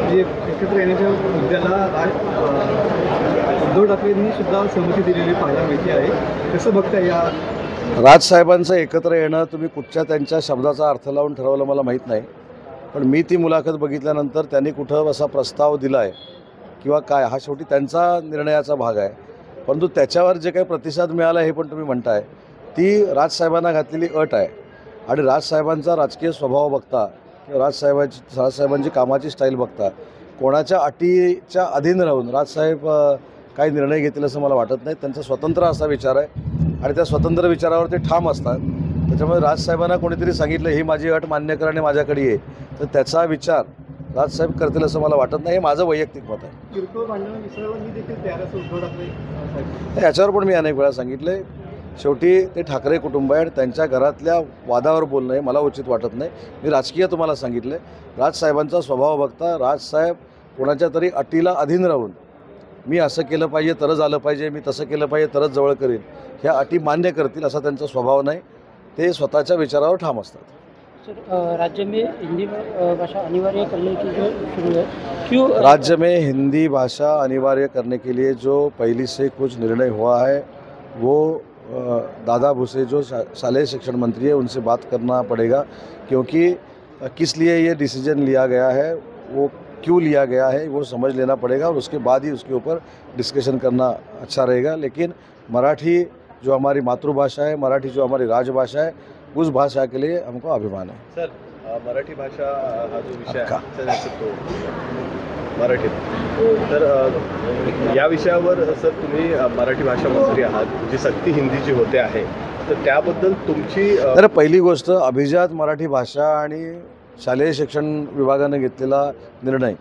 जे एकत्र येण्याच्या मुद्द्याला उद्धव ठाकरेंनी सुद्धा सहमती दिलेली पाहायला मिळते आहे. कसं बघताय या राजसाहेबांचं एकत्र येणं तुम्ही कुठच्या त्यांच्या शब्दाचा अर्थ लावून ठरवलं मला माहीत नाही, पण मी ती मुलाखत बघितल्यानंतर त्यांनी कुठं असा प्रस्ताव दिला आहे किंवा काय हा शेवटी त्यांचा निर्णयाचा भाग आहे. परंतु त्याच्यावर जे काही प्रतिसाद मिळाला हे पण तुम्ही म्हणताय ती राजसाहेबांना घातलेली अट आहे. आणि राजसाहेबांचा राजकीय स्वभाव बघता किंवा राजसाहेबांची कामाची स्टाईल बघता कोणाच्या अटीच्या अधीन राहून राजसाहेब काही निर्णय घेतील असं मला वाटत नाही. त्यांचा स्वतंत्र असा विचार आहे आणि त्या स्वतंत्र विचारावर ते ठाम असतात. त्याच्यामुळे राजसाहेबांना कोणीतरी सांगितलं ही माझी अट मान्य करणे माझ्याकडे ये तर त्याचा विचार राजसाहेब करतील असं मला वाटत नाही. हे माझं वैयक्तिक मत आहे. किरकोळ भांडणं विसरायला मी देखील तयार असं उद्धव ठाकरे याच्यावर पण मी अनेक वेळा सांगितलं आहे. शेवटी ते ठाकरे कुटुंब आहे आणि त्यांच्या घरातल्या वादावर बोलणं हे मला उचित वाटत नाही. मी राजकीय तुम्हाला सांगितलं आहे. राजसाहेबांचा स्वभाव बघता राजसाहेब कोणाच्या तरी अटीला अधीन राहून मी असं केलं पाहिजे तरच झालं पाहिजे, मी तसं केलं पाहिजे तरच जवळ करीन ह्या अटी मान्य करतील असा त्यांचा स्वभाव नाही. ते स्वतःच्या विचारावर ठाम असतात. सर, राज्य में हिंदी भाषा अनिवार्य करने की जो शुरू है क्यों राज्य में हिंदी भाषा अनिवार्य करने के लिए जो पहले से कुछ निर्णय हुआ है वो दादा भूसे जो शालेय शिक्षण मंत्री है उनसे बात करना पड़ेगा, क्योंकि किस लिए ये डिसीजन लिया गया है, वो क्यों लिया गया है वो समझ लेना पड़ेगा और उसके बाद ही उसके ऊपर डिस्कशन करना अच्छा रहेगा. लेकिन मराठी जो हमारी मातृभाषा है, मराठी जो हमारी राजभाषा है, उस भाषा के लिए हमको अभिमान है. सर, मराठी भाषा हा जो विषय आहे तो मराठीत तर या विषयावर सर तुम्ही मराठी भाषा मंत्री आहात, जी सक्ती हिंदीची होते आहे तर त्याबद्दल तुमची तर पहिली गोष्ट अभिजात मराठी भाषा आणि शालेय शिक्षण विभागाने घेतलेला निर्णय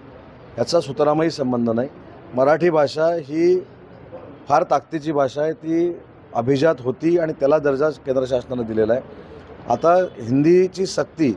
याचा सुतरामही संबंध नाही. मराठी भाषा ही फार ताकदीची भाषा आहे. ती अभिजात होती आणि त्याला दर्जा केंद्र शासनाने दिलेला आहे. आता हिंदीची सक्ती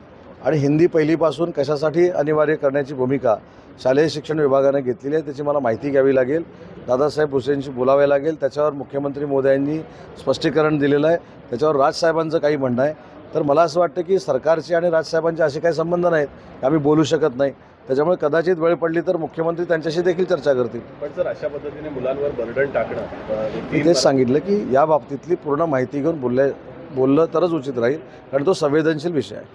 आणि हिंदी पहिलीपासून कशासाठी अनिवार्य करण्याची भूमिका शालेय शिक्षण विभागाने घेतलेली आहे त्याची मला माहिती घ्यावी लागेल. दादासाहेब भुसेंशी बोलावे लागेल. त्याच्यावर मुख्यमंत्री मोदयांनी स्पष्टीकरण दिलेलं आहे. त्याच्यावर राजसाहेबांचं काही म्हणणं आहे. तर मला असं वाटतं की सरकारचे आणि राजसाहेबांचे असे काही संबंध नाहीत आम्ही बोलू शकत नाही. त्याच्यामुळे कदाचित वेळ पडली तर मुख्यमंत्री त्यांच्याशी देखील चर्चा करतील. पण जर अशा पद्धतीने मुलांवर बर्डन टाकणं मी तेच सांगितलं की या बाबतीतली पूर्ण माहिती घेऊन बोललं तरच उचित राहील, कारण तो संवेदनशील विषय आहे.